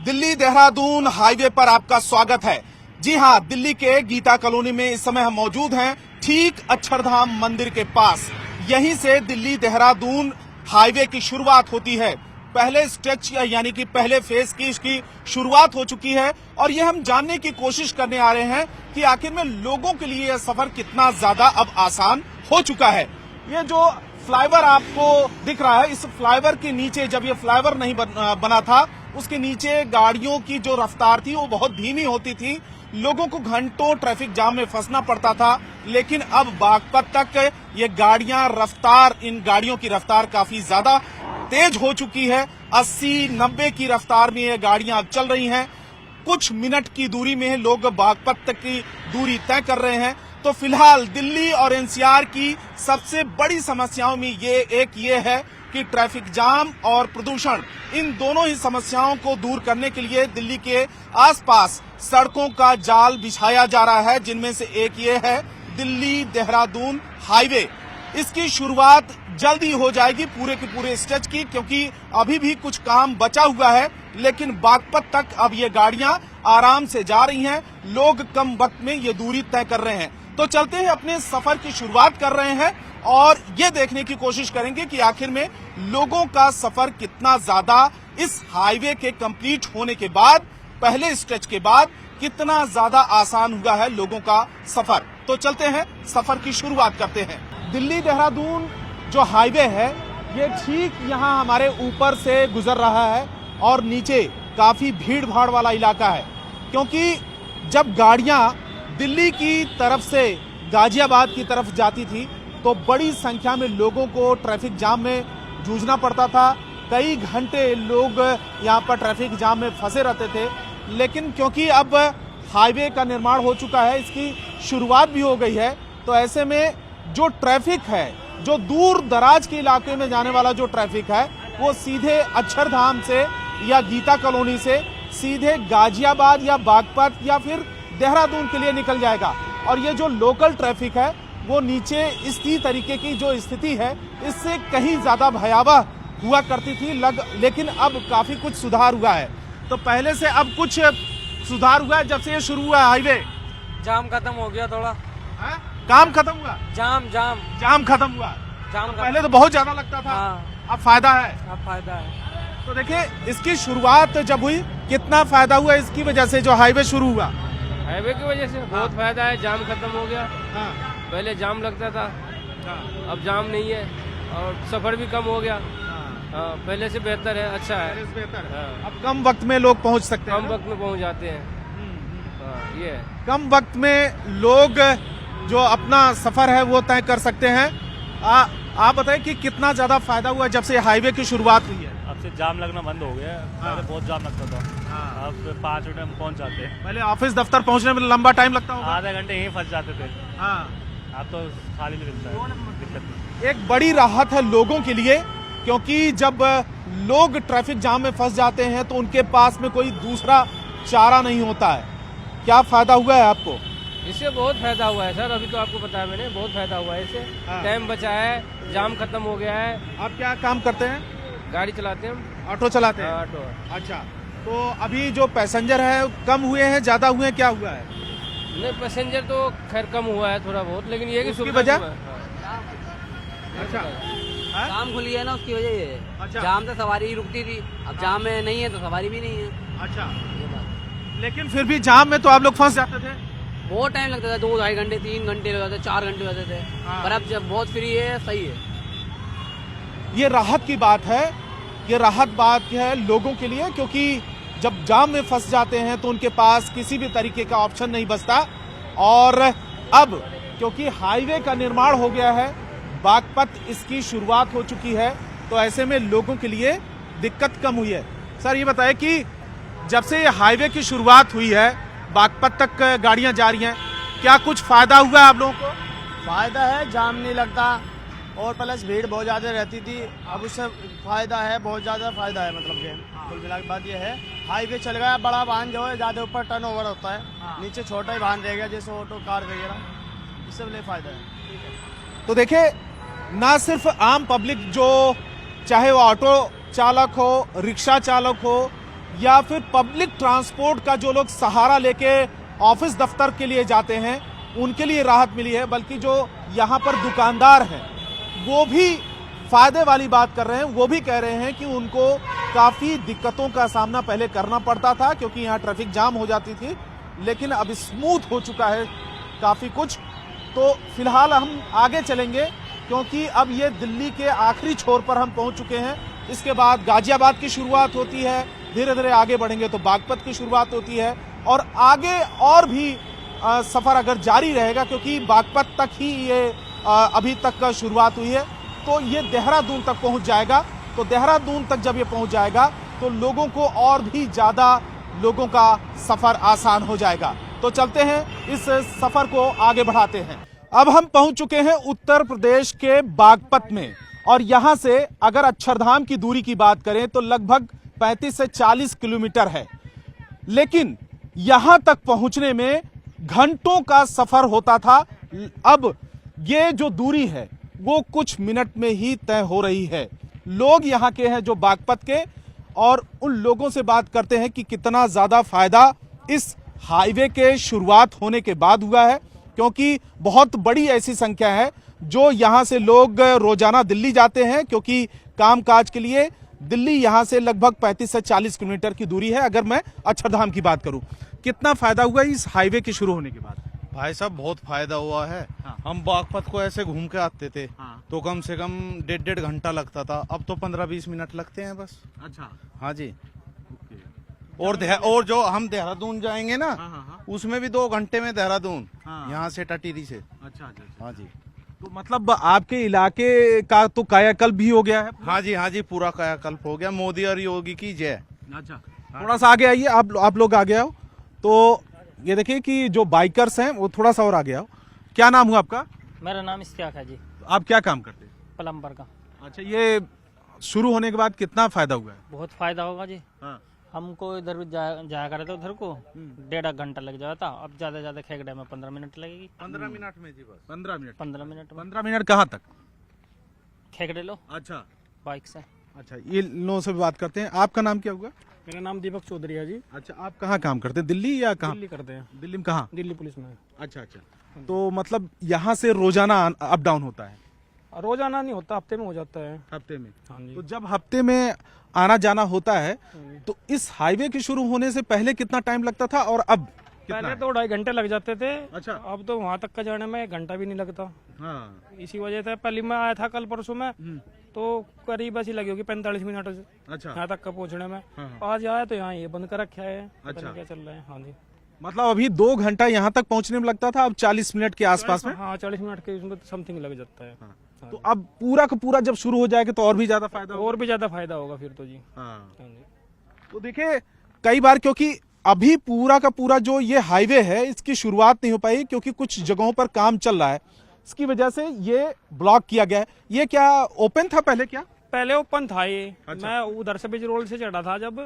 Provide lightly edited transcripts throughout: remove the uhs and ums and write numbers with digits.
Delhi Dehradun highway पर आपका स्वागत है। जी हां, दिल्ली के गीता कॉलोनी में इस समय हम मौजूद हैं, ठीक अक्षरधाम मंदिर के पास। यहीं से दिल्ली देहरादून हाईवे की शुरुआत होती है। पहले स्ट्रेच यानी कि पहले फेज की इसकी शुरुआत हो चुकी है और ये हम जानने की कोशिश करने आ रहे हैं कि आखिर में लोगों के लिए यह सफर कितना ज्यादा अब आसान हो चुका है। ये जो फ्लाईओवर आपको दिख रहा है, इस फ्लाईओवर के नीचे जब ये फ्लाईओवर नहीं बना था, उसके नीचे गाड़ियों की जो रफ्तार थी वो बहुत धीमी होती थी। लोगों को घंटों ट्रैफिक जाम में फंसना पड़ता था, लेकिन अब बागपत तक ये गाड़ियां इन गाड़ियों की रफ्तार काफी ज्यादा तेज हो चुकी है। 80-90 की रफ्तार में ये गाड़ियां अब चल रही हैं। कुछ मिनट की दूरी में लोग बागपत तक की दूरी तय कर रहे हैं। तो फिलहाल दिल्ली और एनसीआर की सबसे बड़ी समस्याओं में ये है कि ट्रैफिक जाम और प्रदूषण, इन दोनों ही समस्याओं को दूर करने के लिए दिल्ली के आसपास सड़कों का जाल बिछाया जा रहा है, जिनमें से एक ये है दिल्ली देहरादून हाईवे। इसकी शुरुआत जल्दी हो जाएगी पूरे के पूरे स्ट्रेच की, क्योंकि अभी भी कुछ काम बचा हुआ है, लेकिन बागपत तक अब ये गाड़ियां आराम से जा रही हैं। लोग कम वक्त में ये दूरी तय कर रहे हैं। तो चलते हैं, अपने सफर की शुरुआत कर रहे हैं और ये देखने की कोशिश करेंगे कि आखिर में लोगों का सफर कितना ज्यादा इस हाईवे के कंप्लीट होने के बाद, पहले स्ट्रेच के बाद कितना ज्यादा आसान हुआ है लोगों का सफर। तो चलते हैं, सफर की शुरुआत करते हैं। दिल्ली देहरादून जो हाईवे है ये ठीक यहाँ हमारे ऊपर से गुजर रहा है और नीचे काफी भीड़ भाड़ वाला इलाका है, क्योंकि जब गाड़ियां दिल्ली की तरफ से गाजियाबाद की तरफ जाती थी तो बड़ी संख्या में लोगों को ट्रैफिक जाम में जूझना पड़ता था। कई घंटे लोग यहाँ पर ट्रैफिक जाम में फंसे रहते थे, लेकिन क्योंकि अब हाईवे का निर्माण हो चुका है, इसकी शुरुआत भी हो गई है, तो ऐसे में जो ट्रैफिक है, जो दूर दराज के इलाके में जाने वाला जो ट्रैफिक है, वो सीधे अक्षरधाम से या गीता कॉलोनी से सीधे गाजियाबाद या बागपत या फिर देहरादून के लिए निकल जाएगा। और ये जो लोकल ट्रैफिक है वो नीचे इसी तरीके की जो स्थिति है इससे कहीं ज्यादा भयावह हुआ करती थी, लेकिन अब काफी कुछ सुधार हुआ है। तो पहले से अब कुछ सुधार हुआ है जब से ये शुरू हुआ है हाईवे। जाम खत्म हो गया थोड़ा। है? काम खत्म हुआ? जाम खत्म हुआ। पहले तो बहुत ज्यादा लगता था। अब फायदा है। अब फायदा है। तो देखिए, इसकी शुरुआत जब हुई कितना फायदा हुआ इसकी वजह से, जो हाईवे शुरू हुआ। हाईवे की वजह से बहुत फायदा है। जाम खत्म हो गया। पहले जाम लगता था, अब जाम नहीं है और सफर भी कम हो गया। पहले से बेहतर है, अच्छा है, बेहतर है। अब कम वक्त में लोग पहुंच सकते हैं, कम वक्त में पहुंच जाते हैं। ये है, कम वक्त में लोग जो अपना सफर है वो तय कर सकते हैं। आप बताएं कि कितना ज्यादा फायदा हुआ जब से हाईवे की शुरुआत हुई है। अब से जाम लगना बंद हो गया है। पहले बहुत जाम लगता था, अब 5 मिनट में पहुंच जाते हैं। पहले ऑफिस दफ्तर पहुंचने में लंबा टाइम लगता होगा, आधे घंटे यहीं फंस जाते थे। अब तो खाली भी मिलता है, दिक्कत नहीं। एक बड़ी राहत है लोगों के लिए, क्योंकि जब लोग ट्रैफिक जाम में फंस जाते हैं तो उनके पास में कोई दूसरा चारा नहीं होता है। क्या फायदा हुआ है आपको? इससे बहुत फायदा हुआ है सर। अभी तो आपको बताया मैंने, बहुत फायदा हुआ है इससे। टाइम बचा है, जाम खत्म हो गया है। आप क्या काम करते हैं? गाड़ी चलाते हैं हम। ऑटो चलाते हैं? ऑटो। अच्छा, तो अभी जो पैसेंजर है कम हुए हैं, ज्यादा हुए हैं, क्या हुआ है? नहीं, पैसेंजर तो खैर कम हुआ है थोड़ा बहुत, लेकिन ये की सुविधा वजह। अच्छा, जाम खुली है ना, उसकी वजह ये है। अच्छा। जाम से सवारी ही रुकती थी, अब जाम में नहीं है तो सवारी भी नहीं है। अच्छा, ये बात। लेकिन फिर भी जाम में तो आप लोग फंस जाते थे। बहुत टाइम लगता था, 2-2.5 घंटे, 3 घंटे लग जाते, 4 घंटे लगते थे। पर अब जब बहुत फ्री है, सही है। ये राहत की बात है, ये राहत बात है लोगों के लिए, क्योंकि जब जाम में फंस जाते हैं तो उनके पास किसी भी तरीके का ऑप्शन नहीं बचता। और अब क्योंकि हाईवे का निर्माण हो गया है, बागपत इसकी शुरुआत हो चुकी है, तो ऐसे में लोगों के लिए दिक्कत कम हुई है। सर ये बताएं कि जब से ये हाईवे की शुरुआत हुई है, बागपत तक गाड़ियां जा रही हैं, क्या कुछ फायदा हुआ है आप लोगों को? फायदा है, जाम नहीं लगता और प्लस भीड़ बहुत ज़्यादा रहती थी, अब उससे फायदा है, बहुत ज़्यादा फायदा है। मतलब कि कुल मिला के बात ये है, हाईवे चल गया, बड़ा वाहन जो है ज़्यादा ऊपर टर्न ओवर होता है, नीचे छोटा ही वाहन रह गया जैसे ऑटो कार वगैरह, इससे लिए फायदा है। तो देखिए, ना सिर्फ आम पब्लिक, जो चाहे वो ऑटो चालक हो, रिक्शा चालक हो या फिर पब्लिक ट्रांसपोर्ट का जो लोग सहारा लेके ऑफिस दफ्तर के लिए जाते हैं उनके लिए राहत मिली है, बल्कि जो यहाँ पर दुकानदार हैं वो भी फायदे वाली बात कर रहे हैं। वो भी कह रहे हैं कि उनको काफी दिक्कतों का सामना पहले करना पड़ता था क्योंकि यहाँ ट्रैफिक जाम हो जाती थी, लेकिन अब स्मूथ हो चुका है काफी कुछ। तो फिलहाल हम आगे चलेंगे क्योंकि अब ये दिल्ली के आखिरी छोर पर हम पहुंच चुके हैं। इसके बाद गाजियाबाद की शुरुआत होती है, धीरे धीरे आगे बढ़ेंगे तो बागपत की शुरुआत होती है और आगे और भी सफर अगर जारी रहेगा क्योंकि बागपत तक ही ये अभी तक का शुरुआत हुई है, तो ये देहरादून तक पहुंच जाएगा। तो देहरादून तक जब ये पहुंच जाएगा तो लोगों को और भी ज्यादा लोगों का सफर आसान हो जाएगा। तो चलते हैं, इस सफर को आगे बढ़ाते हैं। अब हम पहुंच चुके हैं उत्तर प्रदेश के बागपत में और यहां से अगर अक्षरधाम की दूरी की बात करें तो लगभग 35 से 40 किलोमीटर है, लेकिन यहां तक पहुंचने में घंटों का सफर होता था। अब ये जो दूरी है वो कुछ मिनट में ही तय हो रही है। लोग यहाँ के हैं जो बागपत के, और उन लोगों से बात करते हैं कि कितना ज्यादा फायदा इस हाईवे के शुरुआत होने के बाद हुआ है, क्योंकि बहुत बड़ी ऐसी संख्या है जो यहाँ से लोग रोजाना दिल्ली जाते हैं क्योंकि कामकाज के लिए। दिल्ली यहाँ से लगभग 35 से 40 किलोमीटर की दूरी है। अगर मैं अक्षरधाम की बात करूं, कितना फायदा हुआ इस हाईवे के शुरू होने के बाद? भाई साहब बहुत फायदा हुआ है। हम बागपत को ऐसे घूम के आते थे तो कम से कम 1.5 घंटा लगता था, अब तो 15-20 मिनट लगते हैं बस। अच्छा, हाँ जी। और जो हम देहरादून जाएंगे ना, उसमें भी 2 घंटे में देहरादून, यहाँ से टटीरी से। अच्छा। हाँ जी। तो मतलब आपके इलाके का तो कायाकल्प भी हो गया है? हाँ जी, पूरा कायाकल्प हो गया। मोदी और योगी की जय। अच्छा, थोड़ा सा आगे आइए, आप लोग आगे आओ। तो ये देखिए कि जो बाइकर्स हैं वो थोड़ा सा और आगे आओ। क्या नाम हुआ आपका? मेरा नाम इश्तियाक है जी। आप क्या काम करते हैं? प्लम्बर का। अच्छा, ये शुरू होने के बाद कितना फायदा हुआ है? बहुत फायदा होगा जी। हाँ। हमको इधर भी जाया करे थे, उधर को 1.5 घंटा लग जाता, अब ज्यादा खेगड़े में 15 मिनट लगेगी। 15 मिनट में जी बस। 15 मिनट? 15 मिनट में 15 मिनट कहाँ तक? खेगड़े लो अच्छा, बाइक से। अच्छा, ये लोगों से भी बात करते हैं। आपका नाम क्या हुआ? मेरा नाम दीपक चौधरी है जी। अच्छा, आप कहाँ काम करते हैं? दिल्ली या कहाँ? दिल्ली करते हैं। दिल्ली में कहाँ? दिल्ली पुलिस में। अच्छा। तो मतलब यहाँ से रोजाना अप डाउन होता है? रोजाना नहीं होता, हफ्ते में हो जाता है। हफ्ते में? हाँ जी। तो जब हफ्ते में आना जाना होता है तो इस हाईवे के शुरू होने से पहले कितना टाइम लगता था और अब कितना पहले है? तो 2.5 घंटे लग जाते थे। अच्छा। अब तो वहाँ तक का जाने में 1 घंटा भी नहीं लगता। हाँ। इसी वजह से पहले मैं आया था कल परसों में, तो करीब ऐसी लगी होगी 45 मिनट अच्छा। यहाँ तक का पहुँचने में। हाँ। आज आया तो यहाँ ये बंद कर रखा है। पता अच्छा। नहीं क्या चल रहा है। हाँ जी। मतलब अभी 2 घंटा यहाँ तक पहुँचने में लगता था, अब 40 मिनट के आसपास में? हाँ, 40 मिनट के उसमें समथिंग लग जाता है। हाँ। तो अब पूरा का पूरा जब शुरू हो जाएगा तो और भी ज्यादा फायदा होगा। और भी ज्यादा फायदा होगा फिर तो जी। हाँ। हाँ जी। तो देखिए, कई बार क्योंकि अभी पूरा का पूरा जो ये हाईवे है इसकी शुरुआत नहीं हो पाई क्योंकि कुछ जगहों पर काम चल रहा है, इसकी वजह से ये ब्लॉक किया गया है। ये क्या ओपन था पहले? क्या पहले ओपन था ये? अच्छा। मैं उधर से बीच रोड से चढ़ा था जब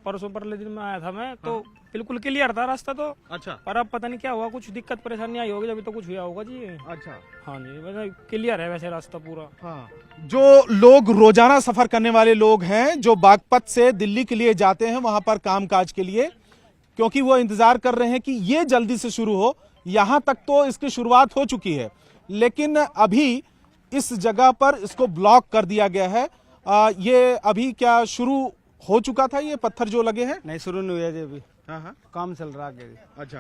परसों परले दिन में आया था मैं, तो बिल्कुल क्लियर था रास्ता तो। अच्छा। पर अब पता नहीं क्या हुआ, कुछ दिक्कत परेशानी आई होगी, जब तो कुछ हुआ होगा जी। अच्छा। हाँ जी, वैसे क्लियर है वैसे रास्ता पूरा। हाँ। जो लोग रोजाना सफर करने वाले लोग हैं जो बागपत से दिल्ली के लिए जाते हैं वहां पर कामकाज के लिए, क्योंकि वो इंतजार कर रहे हैं कि ये जल्दी से शुरू हो। यहां तक तो इसकी शुरुआत हो चुकी है, लेकिन अभी इस जगह पर इसको ब्लॉक कर दिया गया है। ये अभी क्या शुरू हो चुका था? ये पत्थर जो लगे हैं नहीं, शुरू नहीं हुआ जी अभी। हाँ, काम चल रहा है। अच्छा।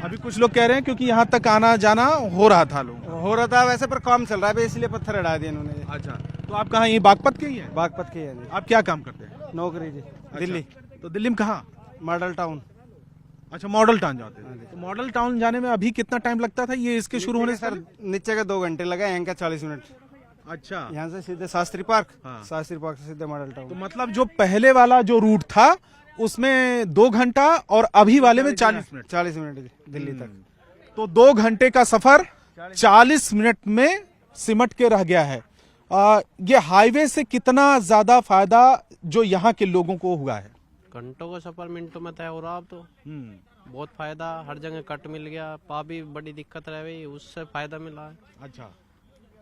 अभी कुछ लोग कह रहे हैं क्योंकि यहाँ तक आना जाना हो रहा था, लोग हो रहा था वैसे, पर काम चल रहा है इसलिए पत्थर हटा दिए इन्होंने। अच्छा। तो आप कहाँ, ये बागपत के ही हैं? बागपत के है जी। आप क्या काम करते हैं? नौकरी जी। दिल्ली। तो दिल्ली में कहाँ? Model town. अच्छा, मॉडल टाउन जाते हैं। तो मॉडल टाउन जाने में अभी कितना टाइम लगता था ये इसके शुरू होने से? सर नीचे का 2 घंटे लगा, यहाँ का 40 मिनट। अच्छा। यहाँ से सीधे शास्त्री पार्क। हाँ। शास्त्री पार्क से सीधे मॉडल टाउन। तो मतलब जो पहले वाला जो रूट था उसमें 2 घंटा और अभी वाले में 40 मिनट। 40 मिनट जी, दिल्ली तक। तो 2 घंटे का सफर 40 मिनट में सिमट के रह गया है। ये हाईवे से कितना ज्यादा फायदा जो यहाँ के लोगों को हुआ है? घंटों का सफर मिनटों में तय हो रहा। अब तो बहुत फायदा, हर जगह कट मिल गया। पा भी बड़ी दिक्कत रह गई, उससे फायदा मिला है। अच्छा।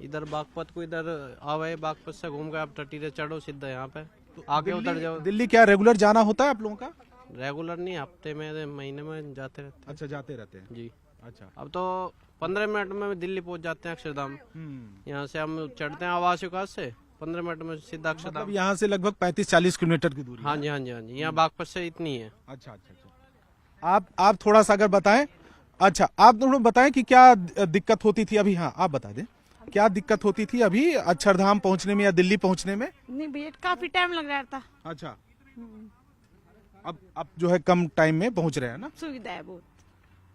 इधर बागपत को इधर आवे, बागपत से घूम के आप टटीरे चढ़ो सीधा यहाँ पे। आके उतर जाओ। दिल्ली क्या रेगुलर जाना होता है आप लोगों का? रेगुलर नहीं, हफ्ते में महीने में जाते रहते अच्छा, जाते रहते हैं हैं जी। अच्छा। अब तो 15 मिनट में दिल्ली पहुंच जाते हैं अक्षरधाम। यहाँ से हम चढ़ते हैं आवास विकास से, 15 मिनट में सीधा अक्षरधाम। मतलब यहाँ से लगभग 35-40 किलोमीटर की दूरी। हाँ जी, हाँ जी, हाँ जी, यहाँ बागपत से इतनी है। अच्छा अच्छा अच्छा। आप थोड़ा सा अगर बताएं। अच्छा, आप थोड़ा बताएं कि क्या दिक्कत होती थी अभी। हाँ, आप बता दें क्या दिक्कत होती थी अभी अक्षरधाम पहुंचने में या दिल्ली पहुंचने में? नहीं भैया, काफी टाइम लग रहा था। अच्छा, अब जो है कम टाइम में पहुंच रहे हैं ना। सुविधा है बहुत।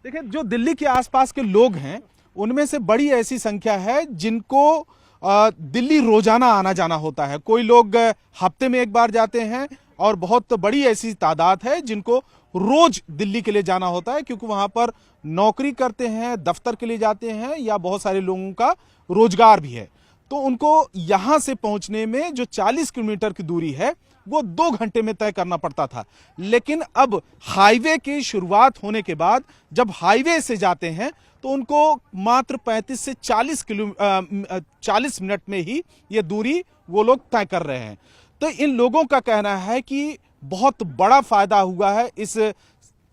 देखिए, जो दिल्ली के आसपास के लोग हैं उनमें से बड़ी ऐसी संख्या है जिनको दिल्ली रोजाना आना जाना होता है। कोई लोग हफ्ते में एक बार जाते हैं और बहुत बड़ी ऐसी तादाद है जिनको रोज दिल्ली के लिए जाना होता है, क्योंकि वहां पर नौकरी करते हैं, दफ्तर के लिए जाते हैं, या बहुत सारे लोगों का रोजगार भी है। तो उनको यहां से पहुंचने में जो 40 किलोमीटर की दूरी है वो 2 घंटे में तय करना पड़ता था। लेकिन अब हाईवे की शुरुआत होने के बाद जब हाईवे से जाते हैं तो उनको मात्र 35 से 40 मिनट में ही ये दूरी वो लोग तय कर रहे हैं। तो इन लोगों का कहना है कि बहुत बड़ा फायदा हुआ है इस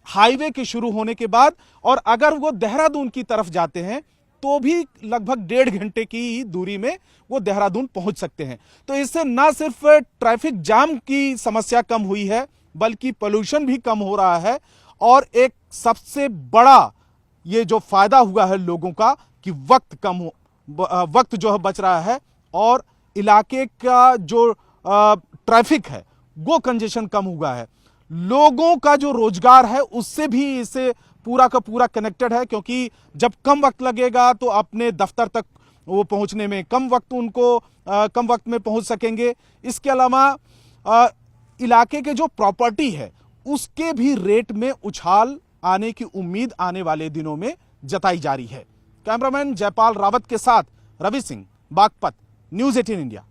हाईवे के शुरू होने के बाद, और अगर वो देहरादून की तरफ जाते हैं तो भी लगभग 1.5 घंटे की दूरी में वो देहरादून पहुंच सकते हैं। तो इससे ना सिर्फ ट्रैफिक जाम की समस्या कम हुई है बल्कि पोल्यूशन भी कम हो रहा है, और एक सबसे बड़ा ये जो फायदा हुआ है लोगों का कि वक्त जो है बच रहा है, और इलाके का जो ट्रैफिक है वो कंजेशन कम हुआ है। लोगों का जो रोजगार है उससे भी इसे पूरा का पूरा कनेक्टेड है, क्योंकि जब कम वक्त लगेगा तो अपने दफ्तर तक वो पहुंचने में कम वक्त में पहुंच सकेंगे। इसके अलावा इलाके के जो प्रॉपर्टी है उसके भी रेट में उछाल आने की उम्मीद आने वाले दिनों में जताई जा रही है। कैमरामैन जयपाल रावत के साथ रवि सिंह, बागपत, न्यूज़ 18 इंडिया।